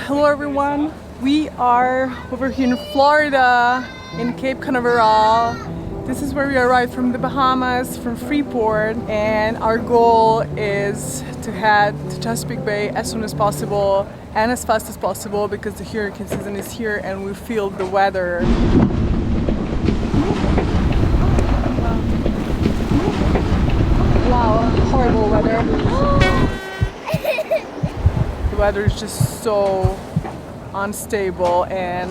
Hello everyone, we are over here in Florida in Cape Canaveral. This is where we arrived from the Bahamas, from Freeport, and our goal is to head to Chesapeake Bay as soon as possible and as fast as possible because the hurricane season is here and we feel the weather. Wow, horrible weather. The weather is just so unstable and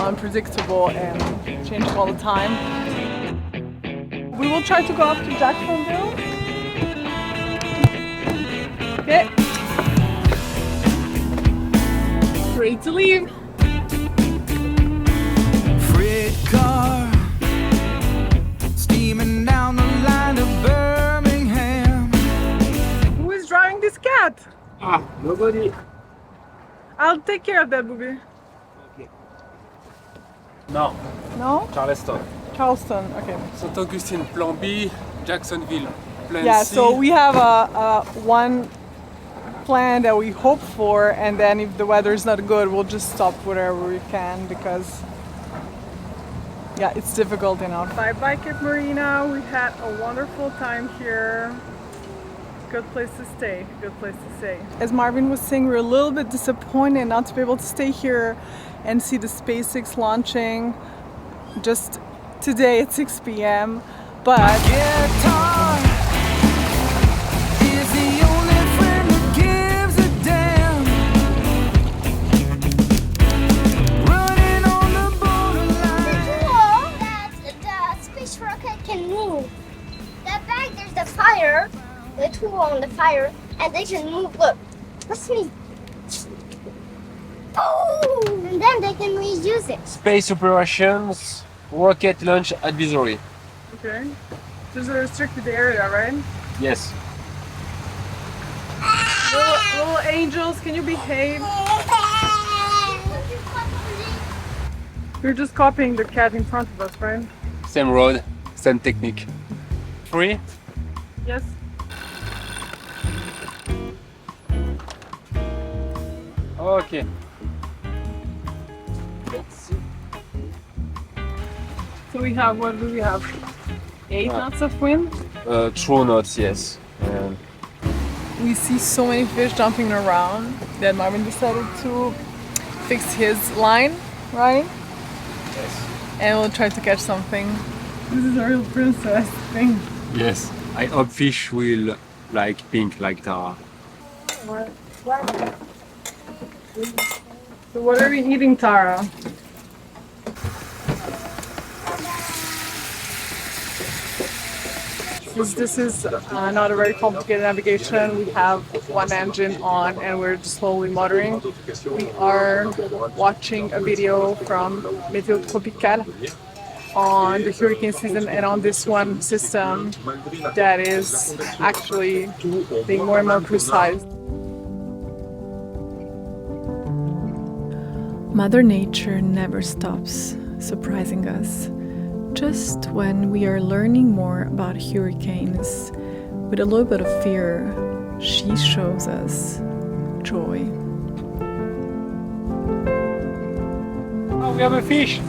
unpredictable and changing all the time. We will try to go up to Jacksonville. Okay. Ready to leave. Freight car steaming down the line to Birmingham. Who is driving this cat? Nobody. I'll take care of that, booby. No, No? Charleston. Charleston, okay. St. Augustine, plan B, Jacksonville, plan Yeah, C. so we have a one plan that we hope for, and then if the weather is not good, we'll just stop wherever we can because yeah, it's difficult enough. Bye Cape Marina. We had a wonderful time here. Good place to stay. Good place to stay. As Marvin was saying, we're a little bit disappointed not to be able to stay here and see the SpaceX launching just today at 6 p.m. But Guitar is the only friend that gives a damn. Running on the borderline. It's cool that the space rocket can move. That back there's the fire, the tool on the fire, and they can move. Look, that's me. Oh, and then they can reuse it. Space operations, rocket launch advisory. okay, this is a restricted area, right? Yes. Little angels, can you behave? You're just copying the cat in front of us, right? Same road, same technique. 3. Yes. Okay. Let's see. So we have, what do we have? 8 knots of wind. True notes, yes. And We see so many fish jumping around that Marvin decided to fix his line, right? yes. And we'll try to catch something. This is a real princess thing. Yes. I hope fish will like pink like Tara. So what are we eating, Tara? Since this is not a very complicated navigation, we have one engine on and we're just slowly motoring. We are watching a video from Météo Tropical on the hurricane season and on this one system that is actually being more and more precise. Mother Nature never stops surprising us. Just when we are learning more about hurricanes, with a little bit of fear, she shows us joy. Oh, we have a fish.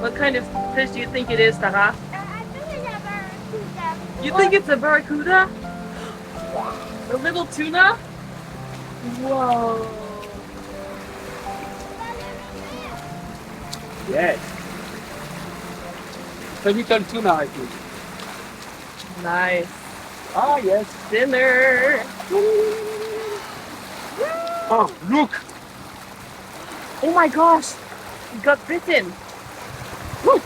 What kind of fish do you think it is, Tara? I think it's a barracuda. You think it's a barracuda? A little tuna? Whoa. Yes. A little tuna, I think. Nice. Ah, yes. Dinner. Oh, look. Oh my gosh. You got bitten. Woo.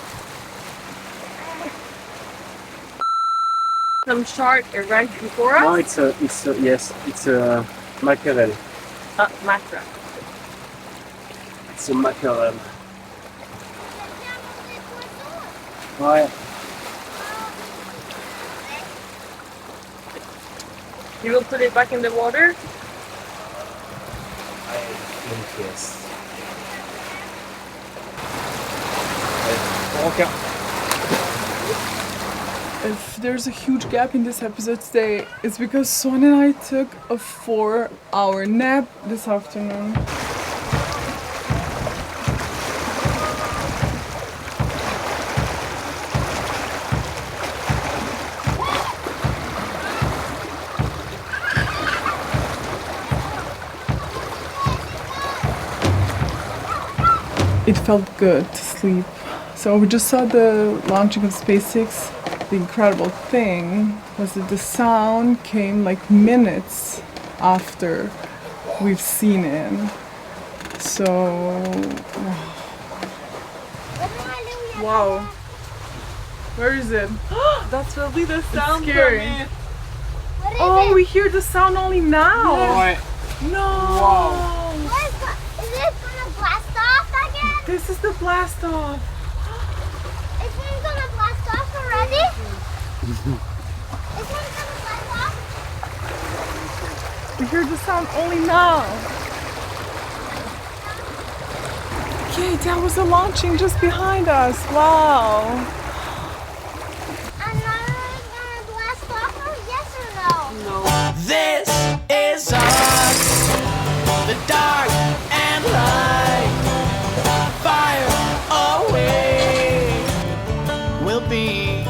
Some shark right before No, us? it's a mackerel. Mackerel. It's a mackerel. Ouais. You will put it back in the water? I think yes. Okay. If there's a huge gap in this episode today, it's because Swan and I took a 4-hour nap this afternoon. It felt good to sleep. So we just saw the launching of SpaceX. The incredible thing was that the sound came like minutes after we've seen it. So, wow. Where is it? That's really the sound scary. from it. What is Oh, it? we hear the sound only now. Ouais. No. Wow. Is it gonna blast off again? This is the blast off. Is one gonna blast off already? Is one gonna blast off? We hear the sound only now. Okay, that was the launching just behind us. Wow. Another gonna blast off, or yes or no? This is us, the dark and light. Fire away, we'll be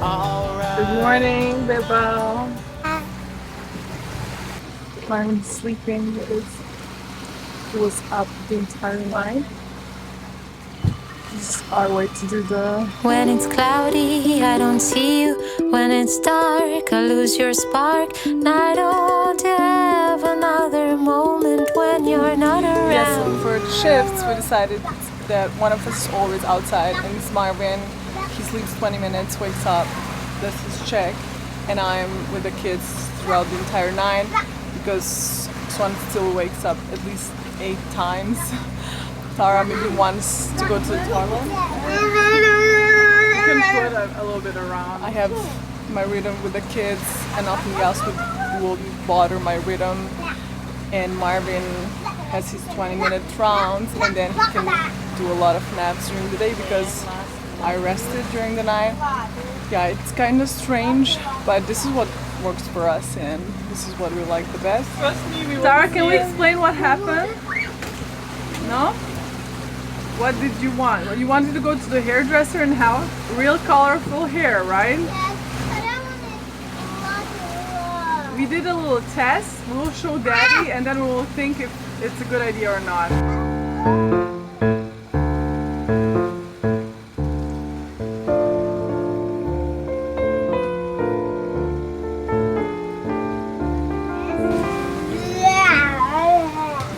alright. Good morning, Bebo. I'm sleeping because he was up the entire night. This is our way to do the... When it's cloudy, I don't see you. When it's dark, I lose your spark. And I don't have another moment when you're not around. Yes, for the shifts, we decided that one of us is always outside, and it's Marvin. He sleeps 20 minutes, wakes up, does his check, and I'm with the kids throughout the entire night because Swan still wakes up at least 8 times. Tara maybe wants to go to the toilet. You can put a little bit around. I have my rhythm with the kids, and nothing else will bother my rhythm. And Marvin has his 20-minute rounds, and then he can do a lot of naps during the day because I rested during the night. Yeah, it's kind of strange, but this is what works for us, and this is what we like the best. Trust me, we Tara, will can see we it. explain what happened? No? What did you want? You wanted to go to the hairdresser and have real colorful hair, right? Yes, but I want We did a little test. We'll show Daddy, and then we will think if it's a good idea or not.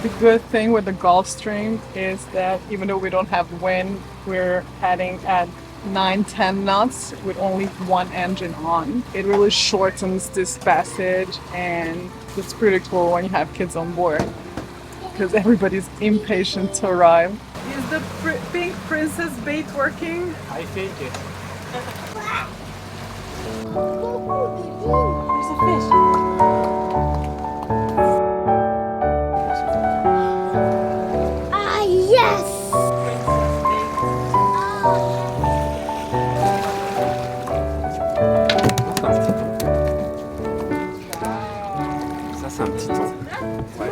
The good thing with the Gulfstream is that even though we don't have wind, we're heading at 9-10 knots with only one engine on. It really shortens this passage, and it's pretty cool when you have kids on board because everybody's impatient to arrive. Is the pink princess bait working? I think it. There's a fish. Ah, yes! Ça c'est un petit thon. Ouais.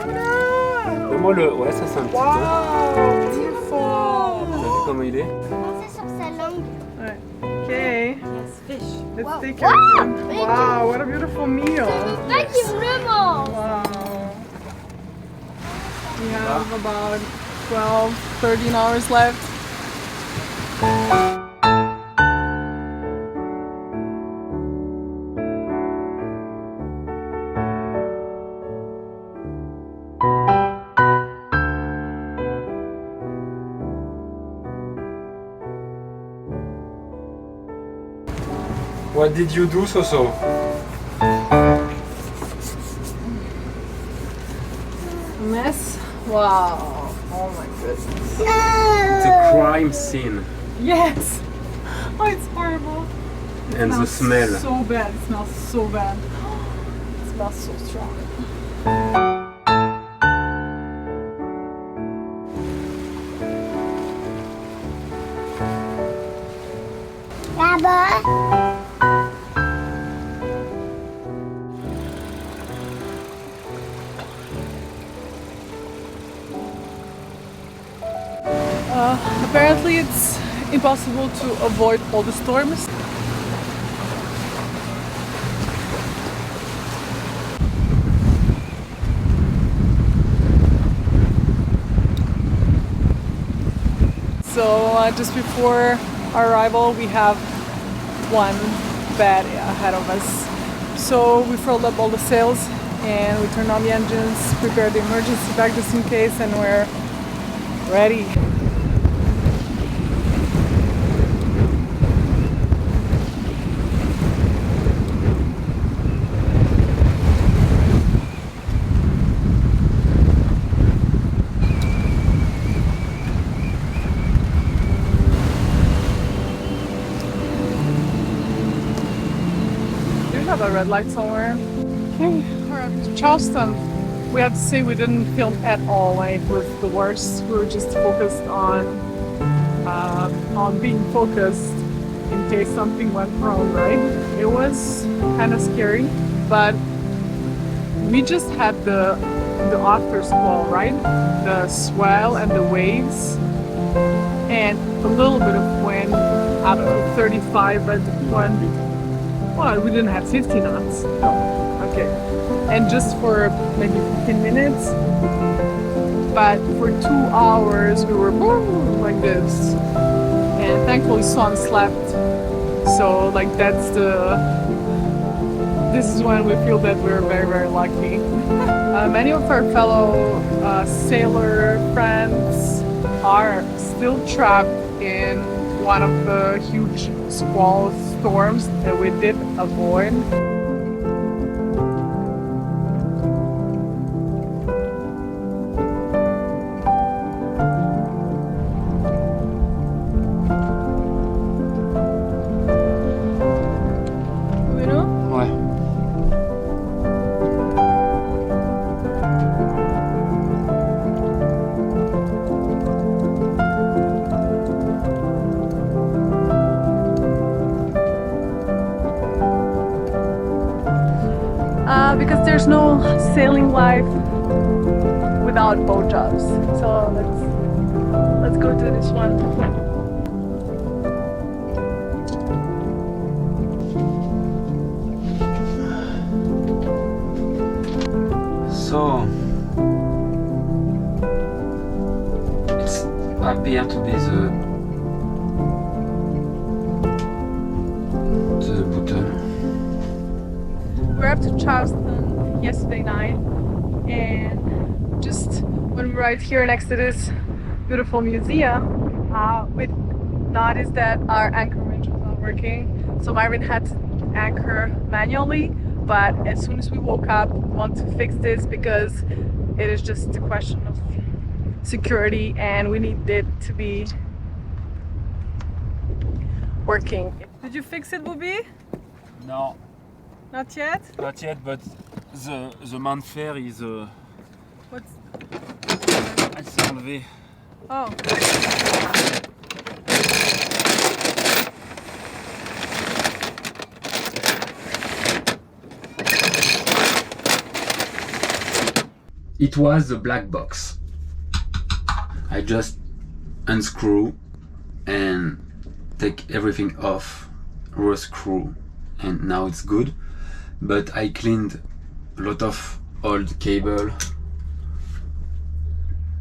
Donne-moi le. Ouais, ça c'est un petit thon. Wow, beautiful! T'as vu comment il est? Pensez sur sa langue. Right. Okay, Yes, fish. let's Wow. take Wow, it. thank Wow, what a beautiful meal! Thank you, Remo! Wow. We have about 12, 13 hours left. What did you do, Soso? Mess? Wow. Oh my goodness. It's a crime scene. Yes! Oh, it's horrible. It And the smells smell. so bad. It smells so bad. It smells so strong. Baba. Apparently it's impossible to avoid all the storms. So just before our arrival we have one bed ahead of us. So we filled up all the sails and we turned on the engines, prepared the emergency bag just in case, and we're ready. A red light somewhere. Okay, we're up to Charleston. We have to say we didn't film at all when it was the worst. We were just focused on being focused in case something went wrong, right? It was kind of scary, but we just had the after squall, right? The swell and the waves and a little bit of wind. I don't know, 35 at the point. Well, we didn't have 50 knots. No. Okay. And just for maybe 15 minutes. But for 2 hours we were boom, like this. And thankfully Swan slept. So like this is when we feel that we're very, very lucky. Many of our fellow sailor friends are still trapped in one of the huge squall storms that we did avoid. Ouais. Because there's no sailing life without boat jobs. So let's go to this one. So it's appear to be the bottom. We're up to Charleston yesterday night, and just when we were right here next to this beautiful museum, we noticed that our anchor winch was not working. So Marvin had to anchor manually, but as soon as we woke up, we want to fix this because it is just a question of security and we need it to be working. Did you fix it, Bobby? No, Not yet? not yet, but the manfer is What's... elle s'est enlevée. Oh. It was the black box. I just unscrew and take everything off, re-screw, and now it's good. But I cleaned a lot of old cable.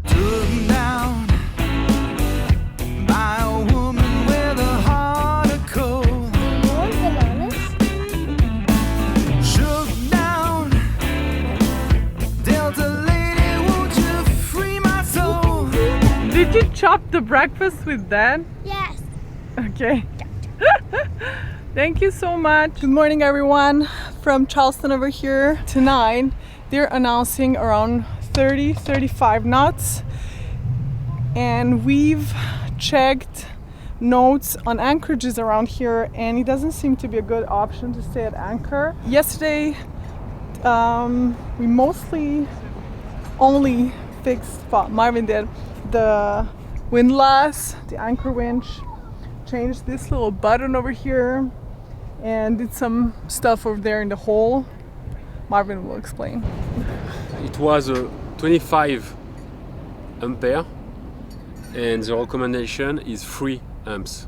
Took down by a woman with a heart of coal. More bananas? Shook down, Delta lady, won't you free my soul? Did you chop the breakfast with Dan? Yes. Okay. Thank you so much. Good morning, everyone. From Charleston over here. Tonight, they're announcing around 30-35 knots. And we've checked notes on anchorages around here, and it doesn't seem to be a good option to stay at anchor. Yesterday, we mostly only fixed, well, Marvin did, the windlass, the anchor winch, changed this little button over here, and did some stuff over there in the hole. Marvin will explain. It was 25 ampere and the recommendation is 3 amps.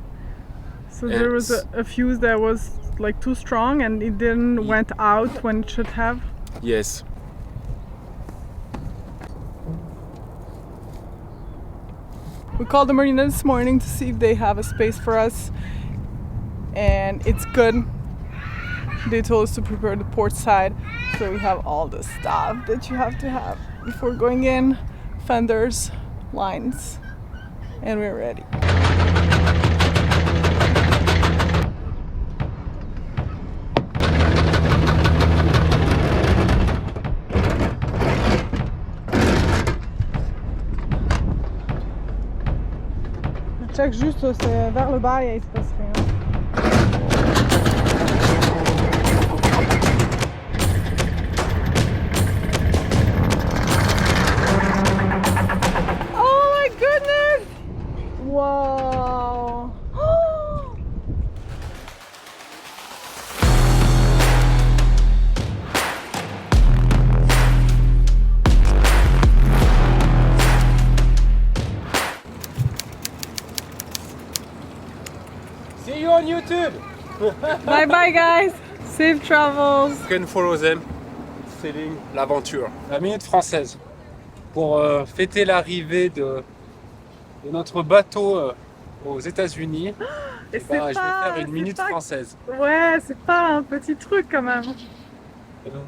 So there was a fuse that was like too strong and it didn't went out when it should have. Yes. We called the marina this morning to see if they have a space for us, and it's good. They told us to prepare the port side, so we have all the stuff that you have to have before going in, fenders, lines, and we're ready. Check juste, c'est vers le bas et il se passe rien. Oh my goodness! Wow! See you on YouTube! Bye bye guys! Safe travels! You can follow them. Sailing l'aventure. La minute française. Pour fêter l'arrivée de notre bateau aux États-Unis, Et je vais faire une minute française. Ouais, c'est pas un petit truc quand même.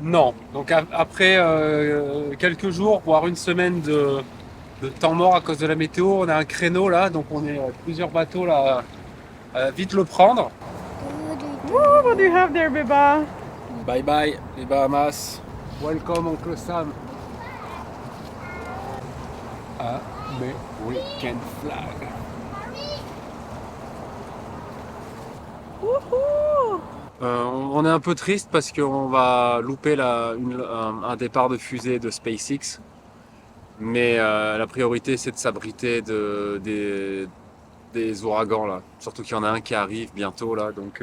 Non. Donc après quelques jours, voire une semaine de temps mort à cause de la météo, on a un créneau là, donc on est plusieurs bateaux là. Vite le prendre. Woo, what do you have there, Biba? Bye bye les Bahamas. Welcome Uncle Sam. American flag. Woohoo! On est un peu triste parce qu'on va louper un départ de fusée de SpaceX. Mais la priorité c'est de s'abriter des ouragans là. Surtout qu'il y en a un qui arrive bientôt là. Donc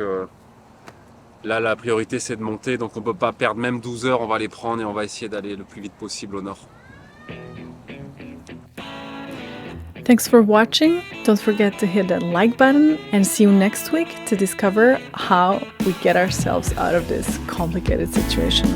là la priorité c'est de monter. Donc on peut pas perdre même 12 heures. On va les prendre et on va essayer d'aller le plus vite possible au nord. Thanks for watching. Don't forget to hit that like button and see you next week to discover how we get ourselves out of this complicated situation.